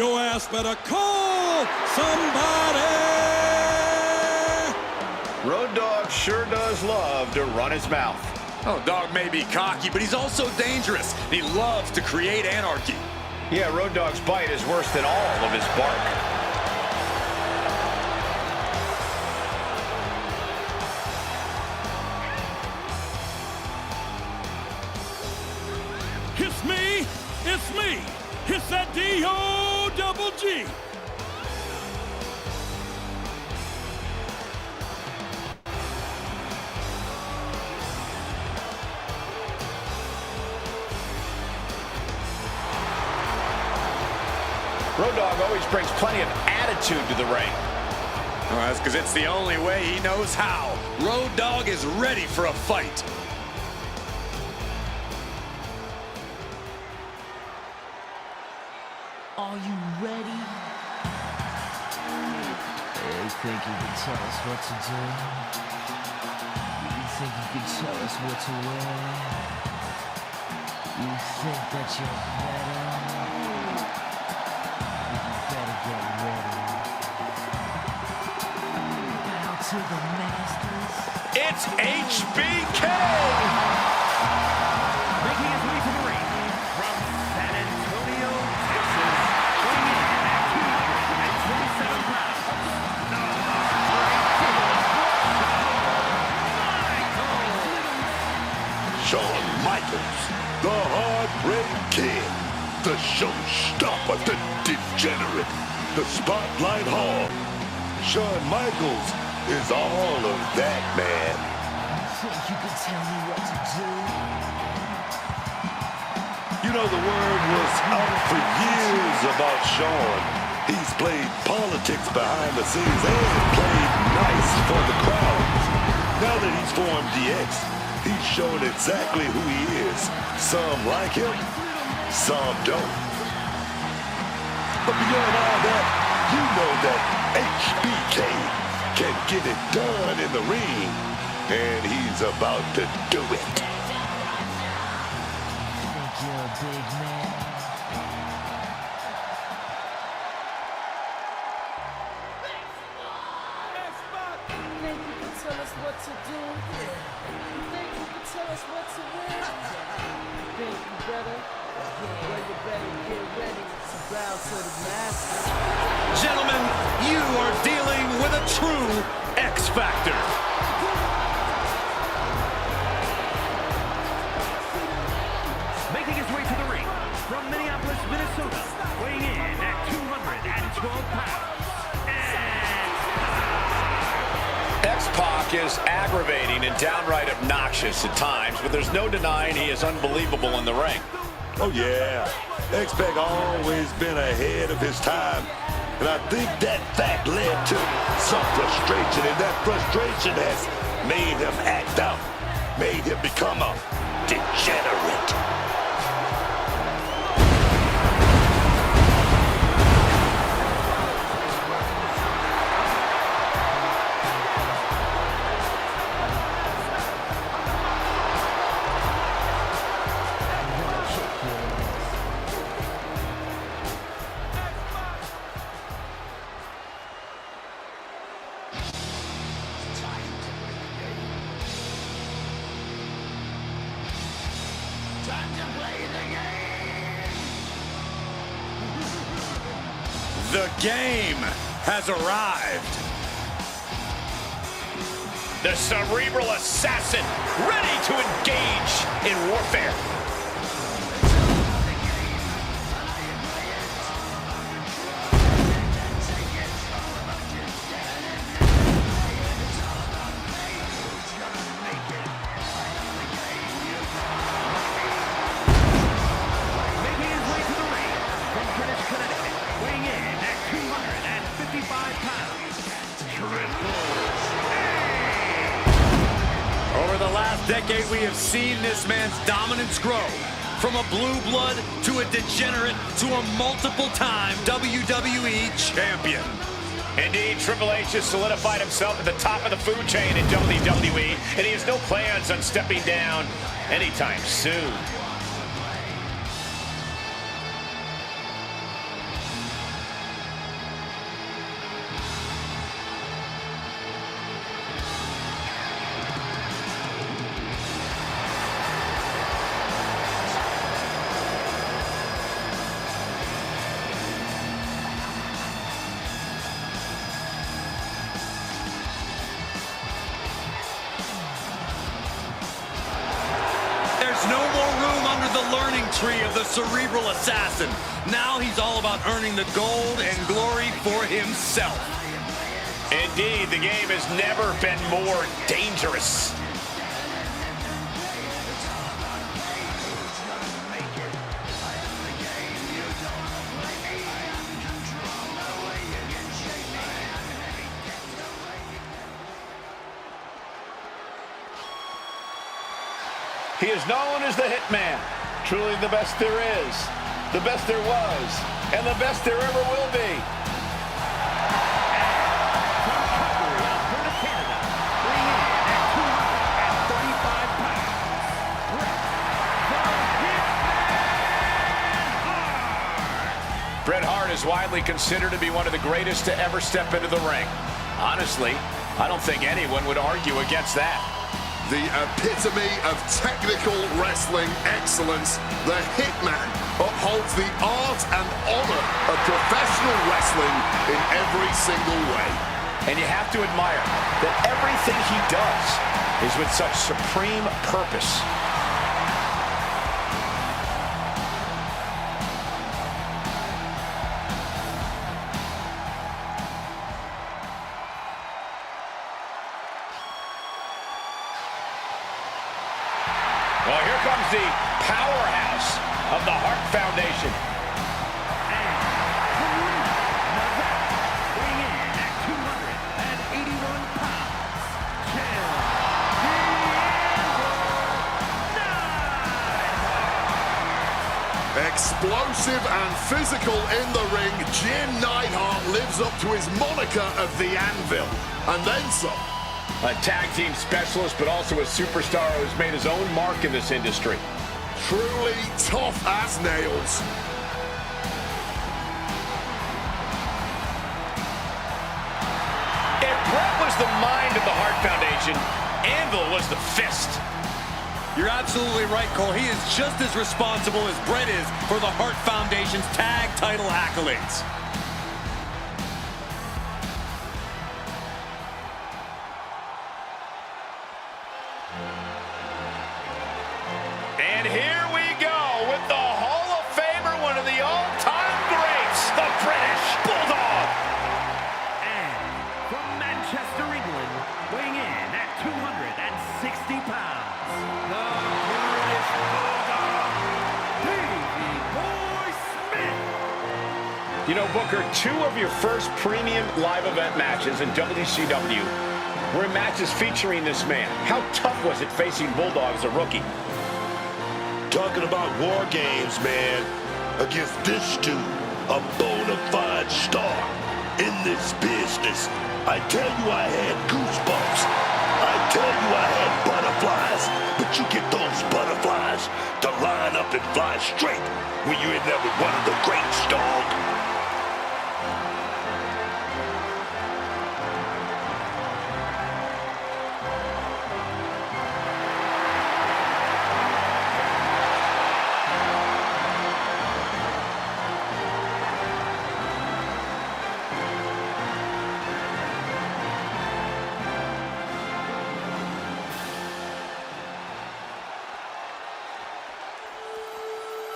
your ass better call somebody. Road Dogg sure does love to run his mouth. Oh, Dog may be cocky, but he's also dangerous. He loves to create anarchy. Yeah, Road Dogg's bite is worse than all of his bark. It's me. It's me. It's that D-O-double-G. Road Dogg always brings plenty of attitude to the ring. Oh, that's because it's the only way he knows how. Road Dogg is ready for a fight. Are you ready? You think you can tell us what to do? You think you can tell us what to wear? You think that you're better? You better get ready. Bow to the masters. It's HBK! Making his way to the ring from San Antonio, Texas, weighing in at 227 pounds. Shawn Michaels, the Heartbreak Kid, the showstopper, the degenerate, the spotlight hog. Shawn Michaels is all of that, man. You think you can tell me what to do? You know, the word was out for years about Shawn. He's played politics behind the scenes and played nice for the crowds. Now that he's formed DX, he's shown exactly who he is. Some like him, some don't. But beyond all that, you know that HBK can get it done in the ring, and he's about to do it. Think you're a big man? Think you can tell us what to do? You think you can tell us what to wear? Think you better? Well, you better get ready to bow to the masters. Gentlemen, you are dealing with a true X Factor. Making his way to the ring from Minneapolis, Minnesota, weighing in at 212 pounds. X-Pac is aggravating and downright obnoxious at times, but there's no denying he is unbelievable in the ring. Oh, yeah. X-Pac always been ahead of his time. And I think that fact led to some frustration. And that frustration has made him act out. Made him become a degenerate. The game has arrived. The cerebral assassin, ready to engage in warfare. Making his way to the ring from Greenwich, Connecticut, weighing in at 255 pounds. Over the last decade, we have seen this man's dominance grow. From a blue blood to a degenerate to a multiple-time WWE champion. Indeed, Triple H has solidified himself at the top of the food chain in WWE, and he has no plans on stepping down anytime soon. the learning tree of the cerebral assassin. Now he's all about earning the gold and glory for himself. Indeed, the game has never been more dangerous. He is known as the Hitman, truly the best there is, the best there was, and the best there ever will be. From Calgary, Alberta, Canada, weighing in at 235 pounds, Bret the Hitman Hart. Bret Hart is widely considered to be one of the greatest to ever step into the ring. Honestly, I don't think anyone would argue against that. The epitome of technical wrestling excellence, the Hitman upholds the art and honor of professional wrestling in every single way. And you have to admire that everything he does is with such supreme purpose. Well, here comes the powerhouse of the Hart Foundation. And from Nevada, weighing in at 281 pounds, Explosive and physical in the ring, Jim Neidhart lives up to his moniker of the Anvil, and then some. A tag team specialist, but also a superstar who's made his own mark in this industry. Truly tough as nails. If Bret was the mind of the Hart Foundation, Anvil was the fist. You're absolutely right, Cole. He is just as responsible as Bret is for the Hart Foundation's tag title accolades. And here we go with the Hall of Famer, one of the all-time greats, the British Bulldog. And from Manchester, England, weighing in at 260 pounds, the British Bulldog, Davey Boy Smith. You know, Booker, two of your first premium live event matches in WCW were matches featuring this man. How tough was it facing Bulldog as a rookie? Talking about war games, man, against this dude, a bona fide star in this business. I tell you I had goosebumps. I tell you I had butterflies. But you get those butterflies to line up and fly straight when you're in there with one of the greats, dog.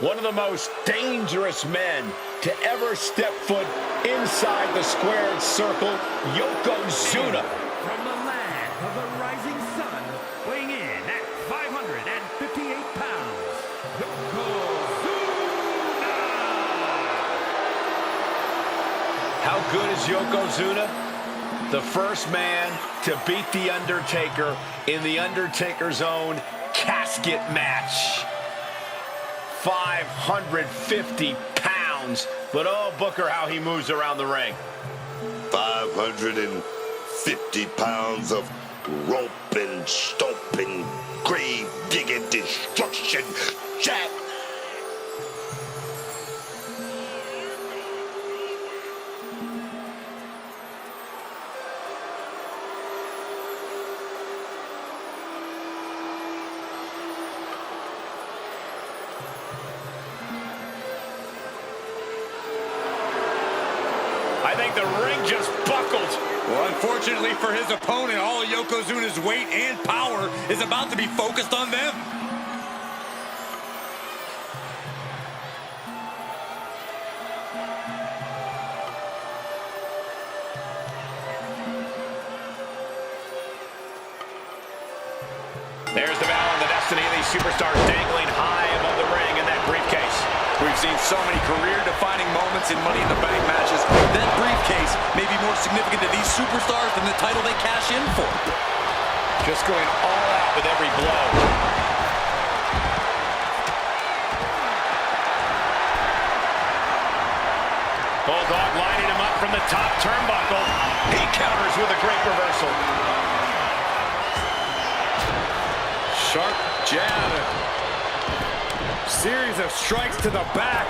One of the most dangerous men to ever step foot inside the squared circle, Yokozuna. From the land of the rising sun, weighing in at 558 pounds, Yokozuna! How good is Yokozuna? The first man to beat The Undertaker in The Undertaker's own casket match. 550 pounds, but oh, Booker, how he moves around the ring. 550 pounds of roping, stomping, grave digging, destruction, Jack. I think the ring just buckled. Well, unfortunately for his opponent, all of Yokozuna's weight and power is about to be focused on them. There's the battle and the destiny of these superstars dangling high above the ring in that briefcase. We've seen so many career-defining moments in Money in the Bank matches. That briefcase may be more significant to these superstars than the title they cash in for. Just going all out with every blow. Bulldog lining him up from the top turnbuckle. He counters with a great reversal. Sharp jab. Series of strikes to the back.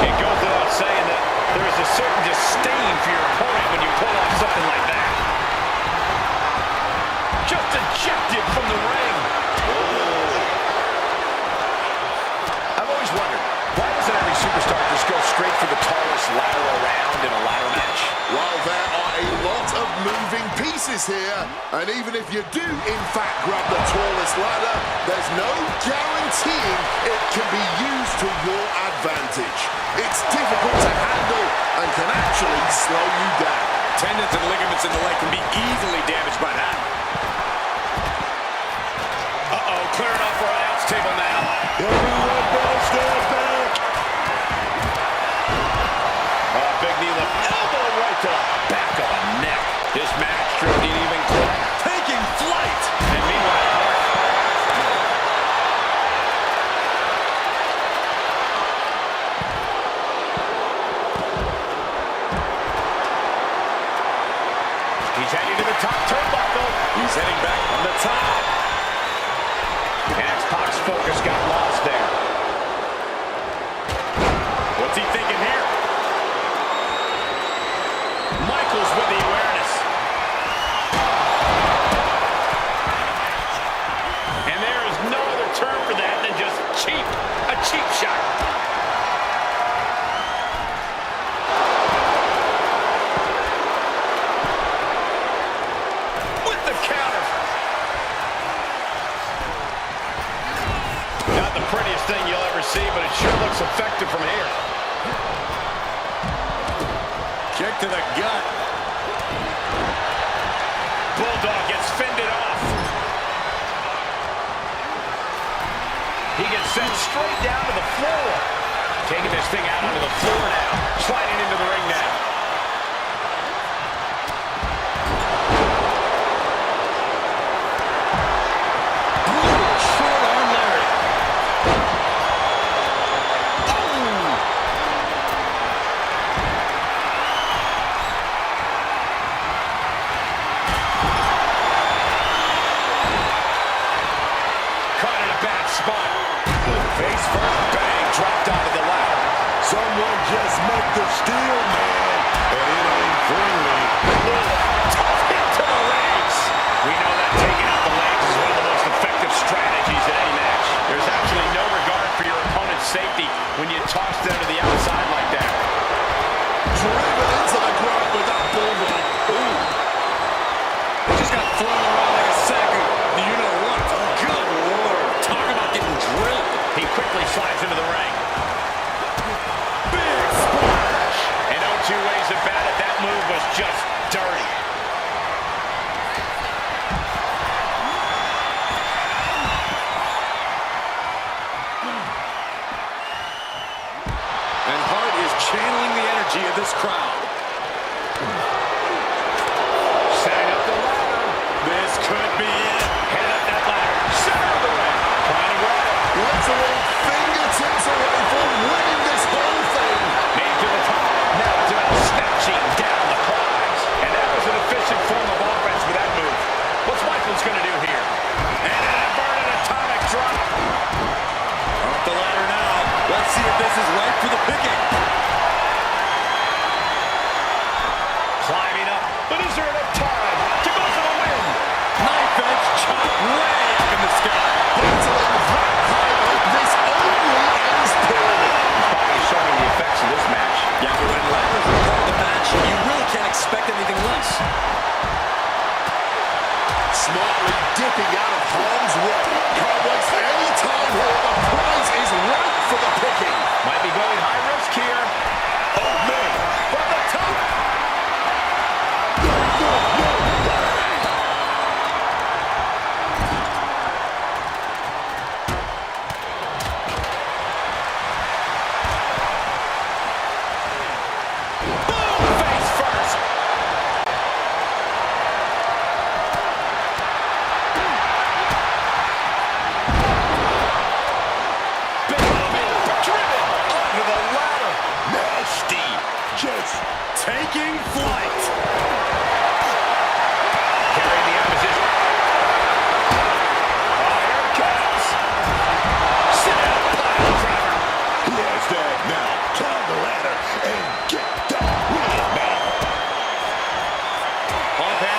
It goes without saying that there is a certain disdain for your opponent when you pull off something like that. Just ejected from the ring. I've always wondered, why doesn't every superstar just go straight for the tallest ladder around in a ladder match? Well, there are a lot of moving pieces here, and even if you do, in fact, grab the tallest ladder, there's no guaranteeing it can be used to your advantage. It's difficult to handle and can actually slow you down. Tendons and ligaments in the leg can be easily damaged by that. Uh-oh, clearing off for an announce table now. Everyone better stand back. Big knee lift, elbow right to the back of the neck. This match didn't even close. Taking flight. And meanwhile, he's heading to the top turnbuckle. He's heading back on the top. And X-Pac's focus got lost there. What's he thinking here? Michaels with the awareness. And there is no other term for that than just cheap. A cheap shot. With the counter. Not the prettiest thing you'll ever see, but it sure looks effective from here. Kick to the gut. Bulldog gets fended off. He gets sent straight down to the floor. Taking this thing out onto the floor now. Sliding into the ring now. Brutal short arm lariat. Caught in a bad spot. Face first, bang, dropped onto the ladder. Someone just met the steel, man, and it ain't friendly. Tough hit to the legs. We know that taking out the legs is one of the most effective strategies in any match. There's absolutely no regard for your opponent's safety when you toss them to the outside like that. Driven into the ground with that Bulldog. Ooh. He just got thrown around like a sack of you-know-what. Good Lord. Talk about getting drilled. He quickly slides into the ring. Big splash. And no two ways about it, that move was just dirty. And Hart is channeling the energy of this crowd. Setting up the ladder. This could be it. Headed up that ladder. Center of the ring. Trying to grab it. Literal fingertips away from winning this whole thing. Made to the top. Now it's about snatching down the prize. And that was an efficient form of offense with that move. What's Michaels going to do here? And an inverted atomic drop. Up the ladder now. Let's see if this is right for the picking. Climbing up. But is there enough time to go for the win? Knife edge chop way up in the sky. Battling that high up, this only ends poorly. Probably showing the effects of this match. Yeah, but when ladders are part of the match, you really can't expect anything less. Smartly dipping out of harm's way. Can't waste any time here. The prize is right for the picking. Might be going high risk here. Oh, man. From the top.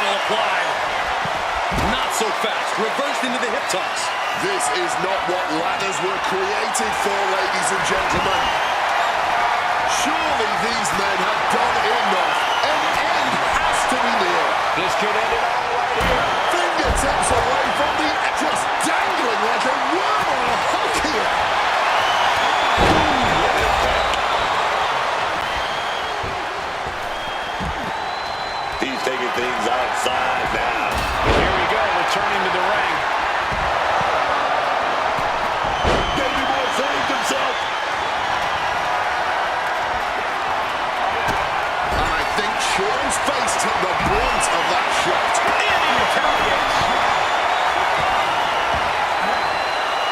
battle applied. Not so fast. Reversed into the hip toss. This is not what ladders were created for, ladies and gentlemen. Surely these men have done enough. An end has to be near. This could end it all right here. Fingertips away from the just dangling like a worm on a hook here. He's taking things outside now. Here we go, returning to the ring. Baby boy saved himself. And I think Sean's face took the brunt of that shot. And he retaliates.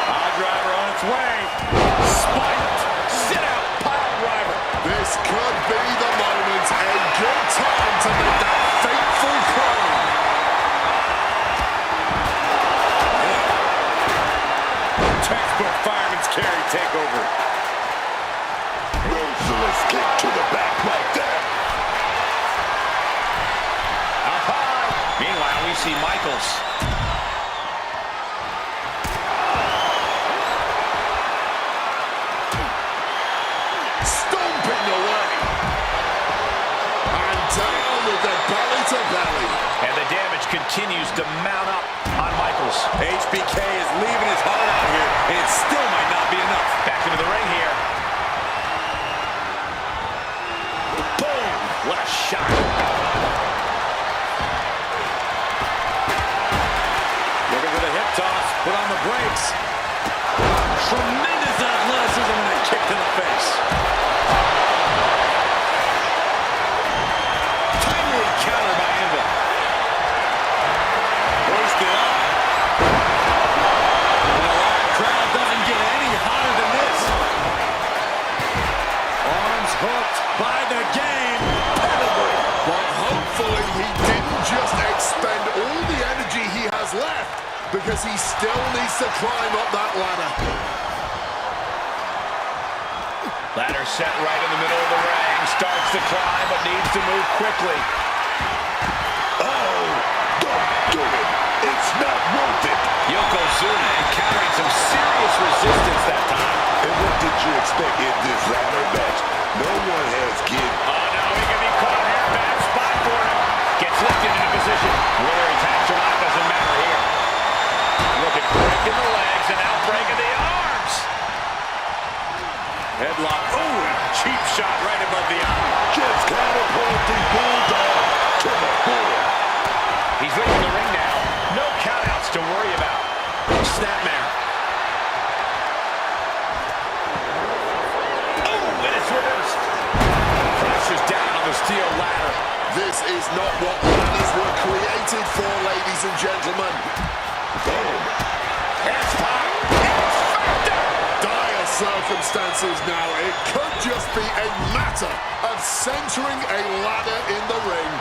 High driver on its way. Spiked. Sit out. Pile driver. This could be the moment. A good time to make that fateful climb. Textbook fireman's carry takeover. Merciless kick to the back right there. Up high. Meanwhile, we see Michaels. Stomping away. And down with the belly to belly. And the damage continues to mount up on Michaels. HBK is leaving his heart out here, and it still might not be enough. Back into the ring here. Boom! What a shot. Looking for the hip toss, put on the brakes. Tremendous athleticism and a kick to the face. Timely counter by Anvil. Hoisted up. And the live crowd doesn't get any hotter than this. Arms hooked by the game. Pedigree. But hopefully he didn't just expend all the energy he has left, because he still needs to climb up that ladder. Ladder set right in the middle of the ring. Starts to climb, but needs to move quickly. Oh, don't do it. It's not worth it. Yokozuna encountering some serious resistance that time. And what did you expect in this ladder match? No one has given. Oh, no, he can be caught here. Bad spot for him. Gets lifted into position. Whether he's hatched or not doesn't matter here. Looking breaking the legs and out breaking the arms. Headlock. Oh, cheap shot right above the eye. Just catapulting Bulldog to the floor. He's leaving the ring now. No countouts to worry about. Snapmare. Oh, and it's reversed. Crashes down on the steel ladder. This is not what ladders were created for, ladies and gentlemen. Boom. It's pop. It's factor. Dire circumstances now. It could just be a matter of centering a ladder in the ring.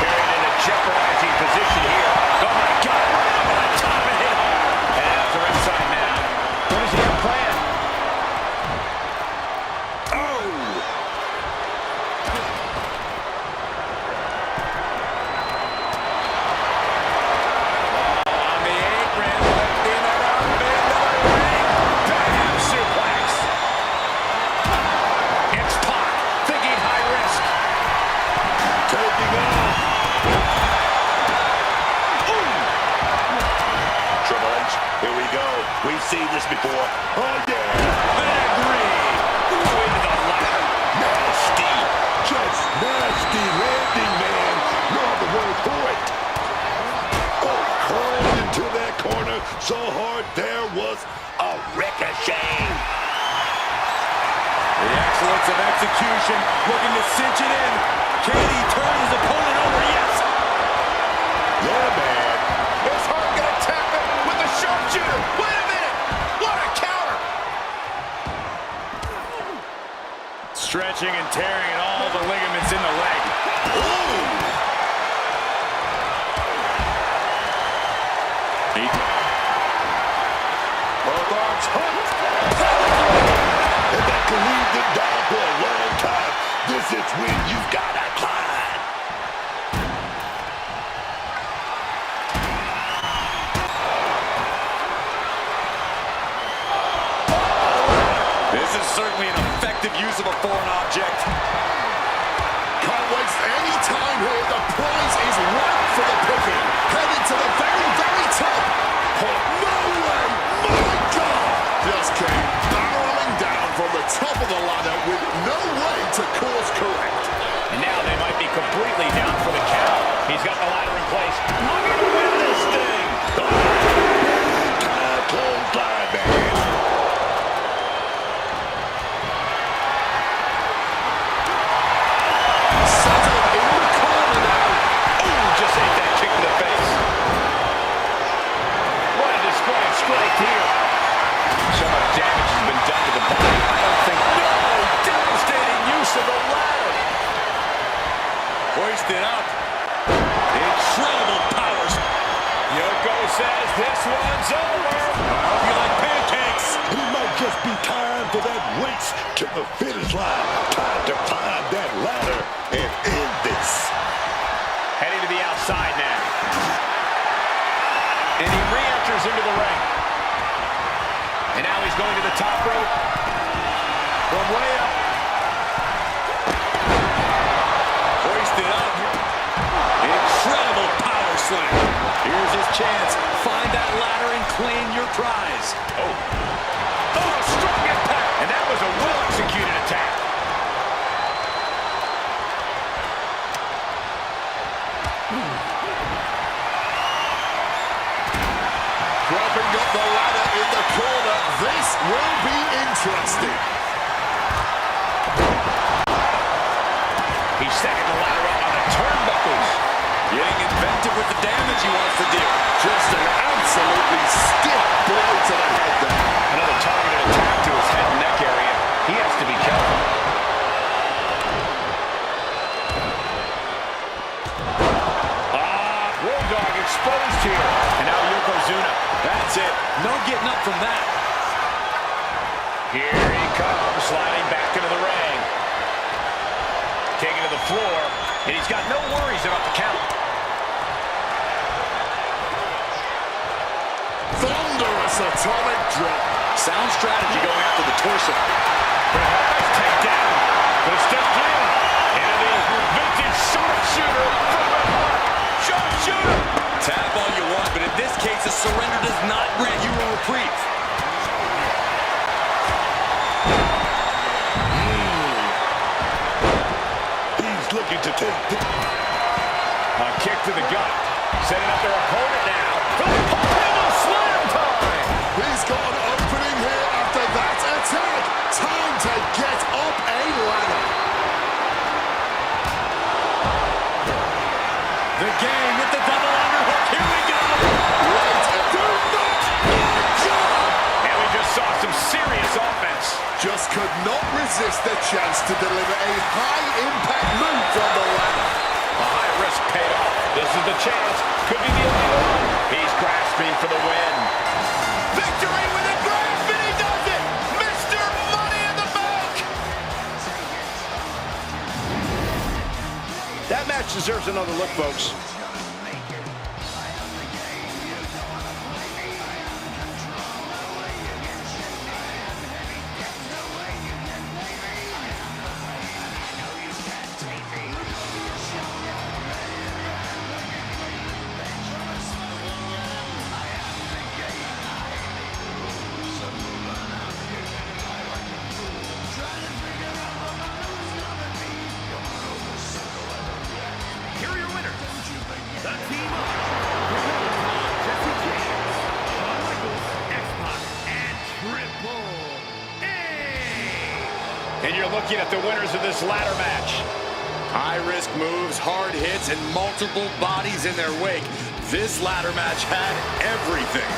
Carried in a jeopardizing position here. Oh, my God. Right over the top and hit hard. And out the right side now. What does he have planned? Oh. On the apron. Lifting it up into the ring. Bam. Suplex. It's Pac. Thinking high risk. Taking off. Triple H, here we go. We've seen this before. Oh, yeah. Pedigree. Ooh, into the ladder. Nasty. Just nasty landing, man. No other word for it. Oh, curled into that corner so hard there was a ricochet. The excellence of execution, looking to cinch it in. Can he turn his opponent over? Yes. Yeah, man. Is Hart gonna tap it with the sharpshooter? Wait a minute! What a counter! Stretching and tearing at all the ligaments in the leg. Ooh. Both arms hooked. And that can lead them down for a long time. This is when you gotta climb. use of a foreign object. Can't waste any time here. The prize is ripe for the picking. Headed to the very, very top. Oh, no way! My God! Just came barreling down from the top of the ladder with no way to course correct. And now they might be completely down for the count. He's got the ladder in place. Looking to win this thing. Clothesline, man. Settled in the corner now. Ooh, just ate that kick to the face. What a display of strength here. So much damage has been done to the body. I don't think... No! Devastating use of the ladder. Hoisted up. Incredible powers. Yoko says this one's over. I hope you like pancakes. It might just be time for that race to the finish line. Time to climb that ladder and end this. Heading to the outside now. And he re-enters into the ring. And now he's going to the top rope. From way up. Hoisted up. Incredible power slam. Here's his chance. Find that ladder and claim your prize. Oh, strong impact. And that was a well-executed attack. Propping up the ladder in the corner. This will be interesting. He's setting the ladder up on the turnbuckles. Getting inventive with the damage he wants to do. Just an absolutely stiff blow to the head there. Another targeted attack to his head and neck area. He has to be careful. Bulldog exposed here. And now Yokozuna. That's it. No getting up from that. Here he comes, sliding back into the ring. Taking to the floor, and he's got no worries about the count. Thunderous atomic drop. Sound strategy going after the torso. Nice takedown, but it's still clean. And the vintage sharpshooter from the Hart. Sharpshooter! Tap all you want, but in this case, a surrender does not grant you a reprieve. He's looking to take the... A kick to the gut. Setting up their opponent now. Pillow slam time! He's got an opening here after that attack. Time to get up a ladder. The game with the double underhook. Here we go. Wait, do not. My God. And we just saw some serious offense. Just could not resist the chance to deliver a high-impact move from the ladder. A high-risk payoff. This is the chance. Could be the only one. He's grasping for the win. Victory with a grasp, and he does it! Mr. Money in the Bank! That match deserves another look, folks. And you're looking at the winners of this ladder match. High-risk moves, hard hits, and multiple bodies in their wake. This ladder match had everything.